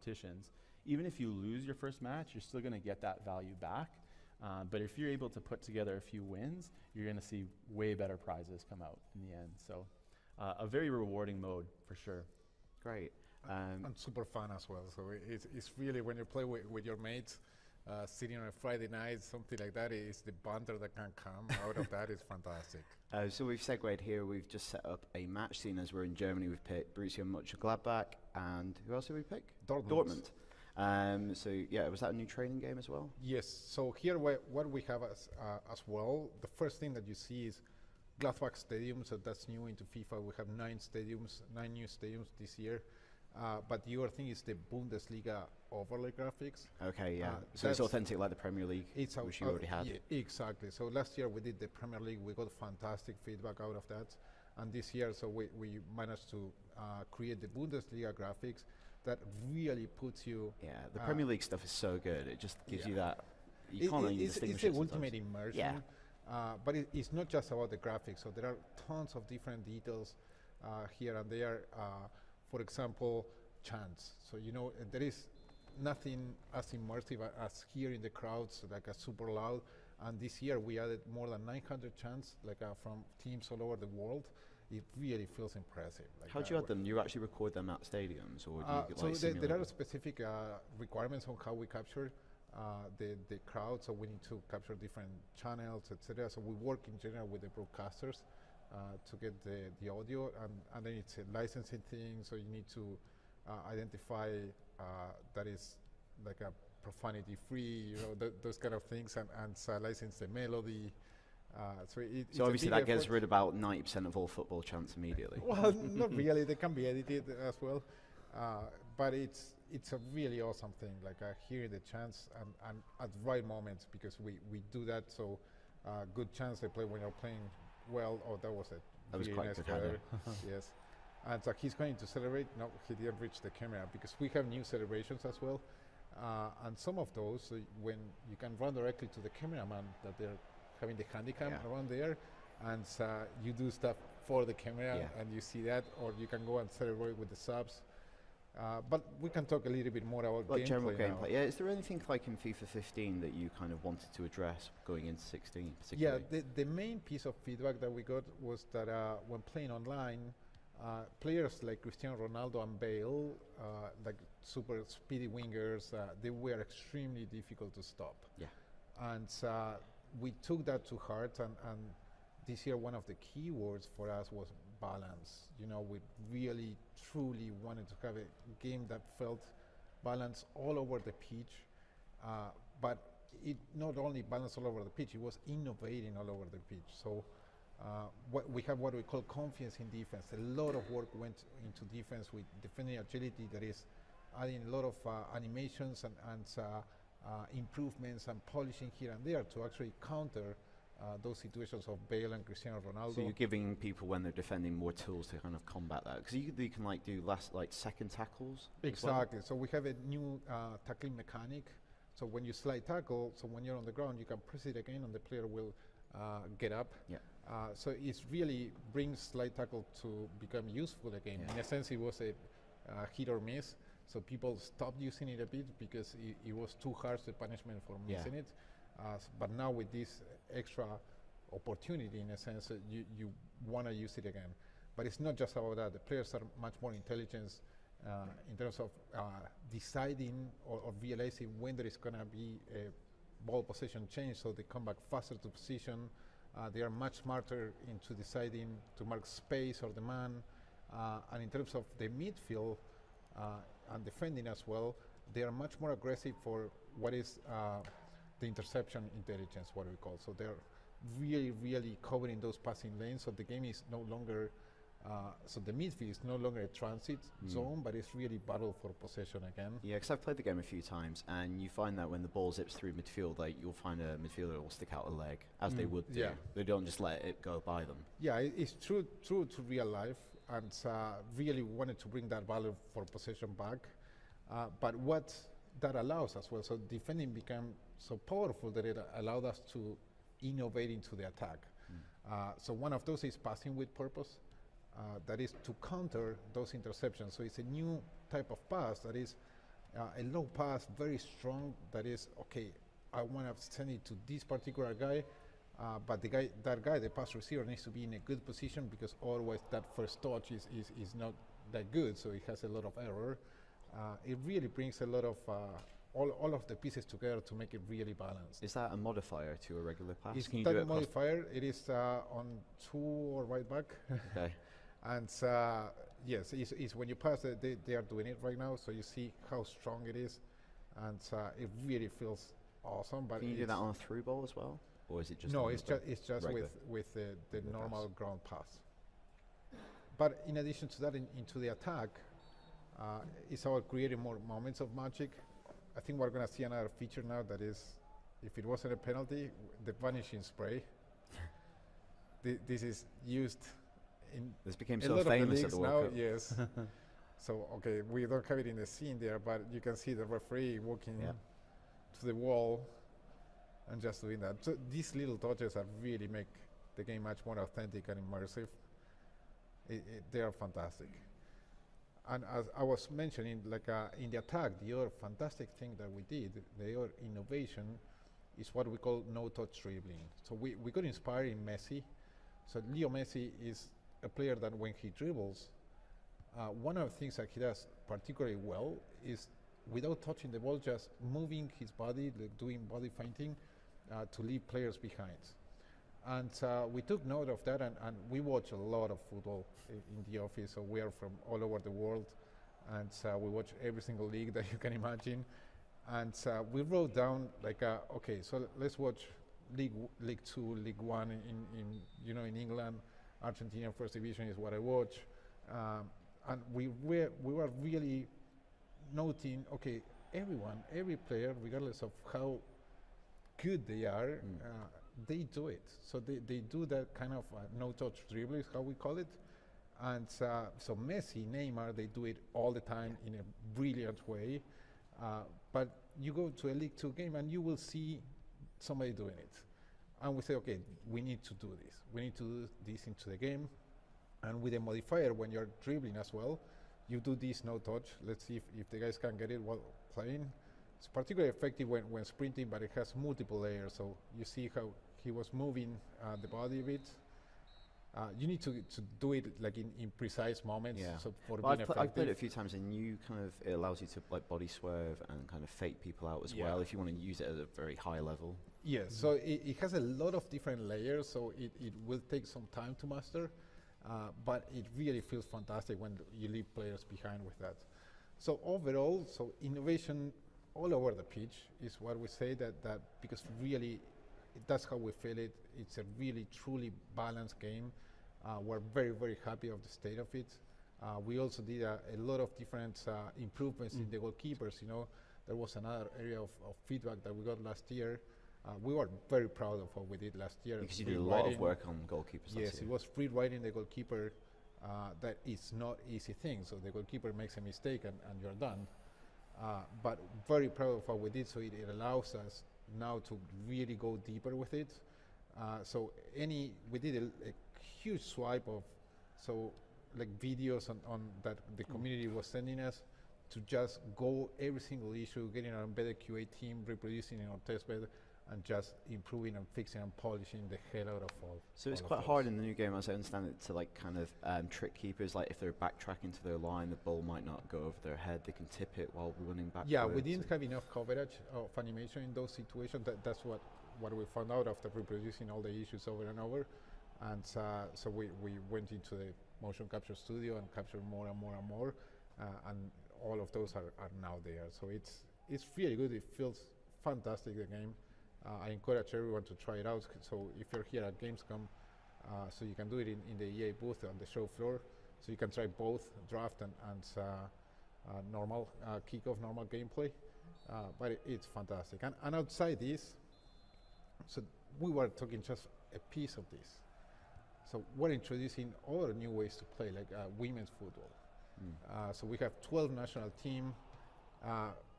competitions, even if you lose your first match, you're still going to get that value back. But if you're able to put together a few wins, you're going to see way better prizes come out in the end. So a very rewarding mode for sure. Great. And super fun as well. So it's really, when you play with your mates, sitting on a Friday night, something like that, is the banter that can come out of that is fantastic. So we've segued here. We've just set up a match scene as we're in Germany. We've picked Borussia Mönchengladbach, and who else did we pick? Dortmund. So yeah, was that a new training game as well? Yes. So here, what we have as well, the first thing that you see is Gladbach Stadium. So that's new into FIFA. We have 9 new stadiums this year. But the other thing is the Bundesliga overlay graphics. Okay, yeah. So it's authentic like the Premier League, which you already had. Yeah, exactly. So last year we did the Premier League. We got fantastic feedback out of that. And this year, so we managed to create the Bundesliga graphics that really puts you... Yeah, the Premier League stuff is so good. It just gives you that... You can't really distinguish it. It's the ultimate immersion. Yeah. But it's not just about the graphics. So there are tons of different details here and there. For example, chants. So, you know, there is nothing as immersive as hearing the crowds, like a super loud. And this year we added more than 900 chants, like from teams all over the world. It really feels impressive. Like how do you add them? Do you actually record them at stadiums, or do you there are specific requirements on how we capture the crowd. So we need to capture different channels, etc. So we work in general with the broadcasters to get the audio, and then it's a licensing thing, so you need to identify that is like a profanity free, you know, those kind of things, and license the melody. So obviously that gets rid of about 90% of all football chants immediately. Well, not really. They can be edited as well, but it's a really awesome thing. Like hearing the chants and at the right moments, because we do that. So good chance they play when you're playing well. Oh, that was it. That was quite nice good. Yes. And so he's going to celebrate. No, he didn't reach the camera, because we have new celebrations as well. And some of those, when you can run directly to the cameraman that they're having the handicap around there, and you do stuff for the camera, and you see that, or you can go and celebrate with the subs. But we can talk a little bit more about like general gameplay. now. Yeah, is there anything like in FIFA 15 that you kind of wanted to address going into 16 particularly? Yeah, the main piece of feedback that we got was that when playing online, players like Cristiano Ronaldo and Bale, like super speedy wingers, they were extremely difficult to stop. Yeah. And we took that to heart, and this year one of the key words for us was balance. You know, we really, truly wanted to have a game that felt balanced all over the pitch, but it not only balanced all over the pitch, it was innovating all over the pitch. So we have what we call confidence in defense. A lot of work went into defense with defending agility, that is adding a lot of animations and improvements and polishing here and there to actually counter those situations of Bale and Cristiano Ronaldo. So you're giving people, when they're defending, more tools to kind of combat that, because you can like do second tackles. Exactly. So we have a new tackling mechanic. So when you slide tackle, so when you're on the ground, you can press it again, and the player will get up. Yeah. So it really brings slide tackle to become useful again. Yeah. In a sense, it was a hit or miss. So people stopped using it a bit because it was too harsh the punishment for missing it. But now with this extra opportunity, in a sense, you want to use it again. But it's not just about that. The players are much more intelligent in terms of deciding or realizing when there is going to be a ball possession change, so they come back faster to position. They are much smarter into deciding to mark space or the man. And in terms of the midfield and defending as well, they are much more aggressive for what is the interception intelligence, what we call. So they're really, really covering those passing lanes. So the game is no longer, so the midfield is no longer a transit zone, but it's really battle for possession again. Yeah, because I've played the game a few times, and you find that when the ball zips through midfield, like you'll find a midfielder will stick out a leg, as they would do. Yeah. They don't just let it go by them. Yeah, it's true to real life, and really wanted to bring that value for possession back. But what that allows as well, so defending became so powerful that it allowed us to innovate into the attack. So one of those is passing with purpose. That is to counter those interceptions. So it's a new type of pass that is A low pass, very strong. That is okay. I want to send it to this particular guy, but that guy, the pass receiver, needs to be in a good position because otherwise that first touch is not that good. So it has a lot of error. It really brings a lot of all of the pieces together to make it really balanced. Is that a modifier to a regular pass? It's Can you that do it across- modifier. It is on 2 or right back. Okay. And yes, it's when you pass it, they are doing it right now, so you see how strong it is, and it really feels awesome. But Can you do that on a through ball as well, or is it just no? on It's the just regular? with the Regular normal pass. ground pass. But in addition to that, into the attack, it's about creating more moments of magic. I think we're going to see another feature now that is, if it wasn't a penalty, the vanishing spray. This is used in This became a so lot of the famous at leagues the now. World Cup. Yes. So okay, we don't have it in the scene there, but you can see the referee walking Yeah. to the wall and just doing that. So these little touches that really make the game much more authentic and immersive. They are fantastic. And as I was mentioning, like in the attack, the other fantastic thing that we did, the other innovation, is what we call no-touch dribbling. So we got inspired in Messi. So Leo Messi is a player that when he dribbles, one of the things that he does particularly well is without touching the ball, just moving his body, like doing body feinting to leave players behind. And we took note of that, and we watch a lot of football in the office. So we are from all over the world, and we watch every single league that you can imagine. And we wrote down like, okay, so let's watch League 2, League 1 in England. Argentina First Division is what I watch, and we were really noting, okay, every player, regardless of how good they are, they do it. So they do that kind of no-touch dribble is how we call it. And so Messi, Neymar, they do it all the time in a brilliant way. But you go to a League 2 game and you will see somebody doing it. And we say, okay, we need to do this. We need to do this into the game. And with a modifier, when you're dribbling as well, you do this no-touch. Let's see if the guys can get it while playing. It's particularly effective when sprinting, but it has multiple layers. So you see how he was moving the body a bit. You need to do it like in precise moments. Yeah. So for Well, being I've played it a effective. few times, and it allows you to like body swerve and kind of fake people out as Yeah. well if you want to use it at a very high level. Yes, so it has a lot of different layers, so it will take some time to master, but it really feels fantastic when you leave players behind with that. So overall, so innovation all over the pitch is what we say that because really that's how we feel it. It's a really truly balanced game. We're very, very happy of the state of it. We also did a lot of different improvements in the goalkeepers. You know, there was another area of feedback that we got last year. We were very proud of what we did last year. Because you did a lot of work on goalkeepers. Yes, last it year. was free writing the goalkeeper. That is not easy thing. So the goalkeeper makes a mistake and you're done. But very proud of what we did. So it allows us now to really go deeper with it. So we did a huge swipe of like videos on that the community was sending us to just go every single issue, getting our embedded QA team, reproducing in our testbed, and just improving and fixing and polishing the hell out of all. So it's all of quite those. hard in the new game, as I understand it, to like kind of trick keepers. Like if they're backtracking to their line, the ball might not go over their head. They can tip it while running backwards. Yeah, we didn't have enough coverage of animation in those situations. That's what we found out after reproducing all the issues over and over. And so we went into the motion capture studio and captured more and more and more. And all of those are now there. So it's really good. It feels fantastic, the game. I encourage everyone to try it out. So if you're here at Gamescom, so you can do it in the EA booth on the show floor. So you can try both draft and normal kickoff, normal gameplay. But it's fantastic. And outside this, so we were talking just a piece of this. So we're introducing other new ways to play, like women's football. So we have 12 national team.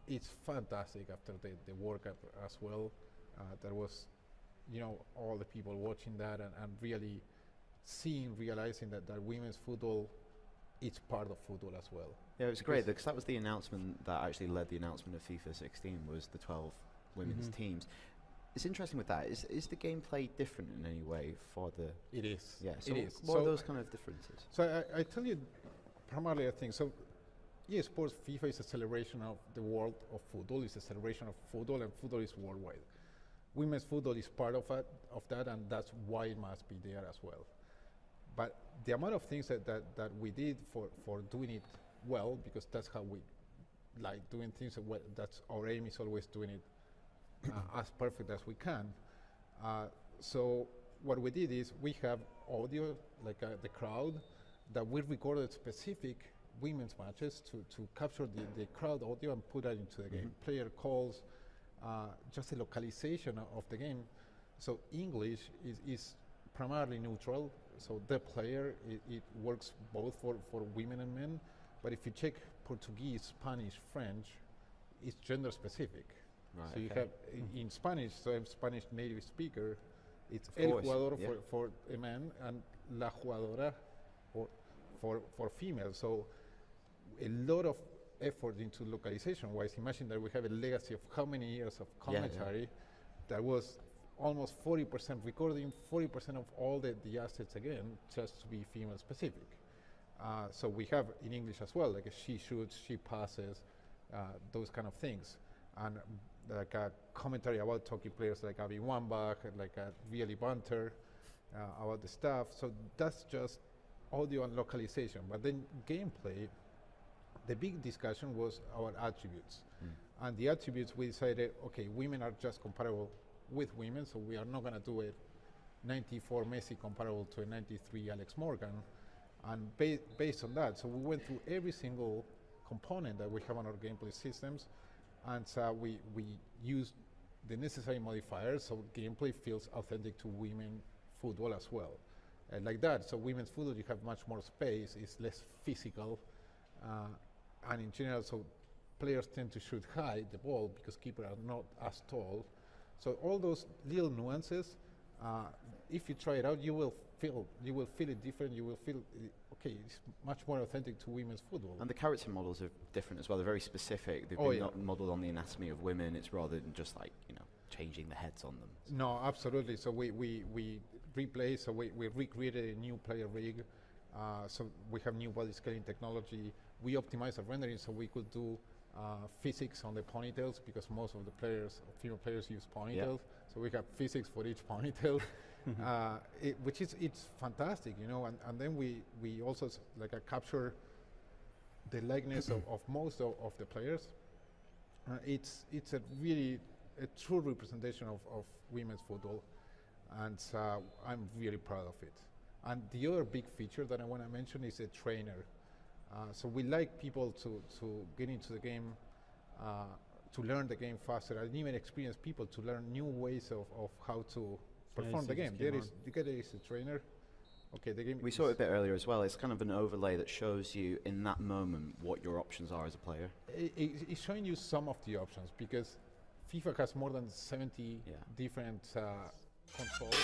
It's fantastic after the World Cup as well. There was, all the people watching that and really realizing that women's football it's part of football as well. Yeah, it was great because that was the announcement that actually led the announcement of FIFA 16 was the 12 women's teams. It's interesting with that. Is the gameplay different in any way for the? It is. Yeah. So it is. what are those kind of differences? So I tell you, primarily I think so. Yeah, sports FIFA is a celebration of the world of football. It's a celebration of football, and football is worldwide. Women's football is part of that, and that's why it must be there as well. But the amount of things that we did for doing it well, because that's how we like doing things. That's our aim is always doing it as perfect as we can. So what we did is we have audio, like the crowd, that we recorded specific women's matches to capture the crowd audio and put that into the game. Player calls, just the localization of the game. So English is primarily neutral. So the player, it works both for women and men. But if you check Portuguese, Spanish, French, it's gender specific. Right, so you have in Spanish, so I'm Spanish native speaker, it's Of el course, jugador yeah. for a man and la jugadora for female. So a lot of effort into localization wise. Imagine that we have a legacy of how many years of commentary that was almost 40% recording, 40% of all the assets again, just to be female specific. So we have in English as well, like a she shoots, she passes, those kind of things. And like a commentary about hockey players like Abby Wambach, like a really banter about the stuff. So that's just audio and localization. But then gameplay, the big discussion was our attributes. And the attributes, we decided, okay, women are just comparable with women, so we are not going to do it 94 Messi comparable to a 93 Alex Morgan. And based on that, so we went through every single component that we have on our gameplay systems, and so we used the necessary modifiers so gameplay feels authentic to women football as well. And like that, so women's football, you have much more space, it's less physical, and in general, so players tend to shoot high the ball because keepers are not as tall. So all those little nuances, if you try it out, you will feel it different. You will feel okay. It's much more authentic to women's football. And the character models are different as well. They're very specific. They've been not modeled on the anatomy of women. It's rather than just like changing the heads on them. No, absolutely. So we replaced. So we recreated a new player rig. So we have new body scaling technology. We optimized the rendering so we could do physics on the ponytails because most of the players, female players, use ponytails. Yep. So we have physics for each ponytail, which is fantastic, And then we also capture the likeness of most of the players. It's a really a true representation of women's football, and I'm really proud of it. And the other big feature that I want to mention is a trainer. So we like people to get into the game, to learn the game faster, and even experienced people to learn new ways of how to perform the game. There is a trainer. Okay, the game. We saw it a bit earlier as well. It's kind of an overlay that shows you in that moment what your options are as a player. It's showing you some of the options because FIFA has more than 70 different controls.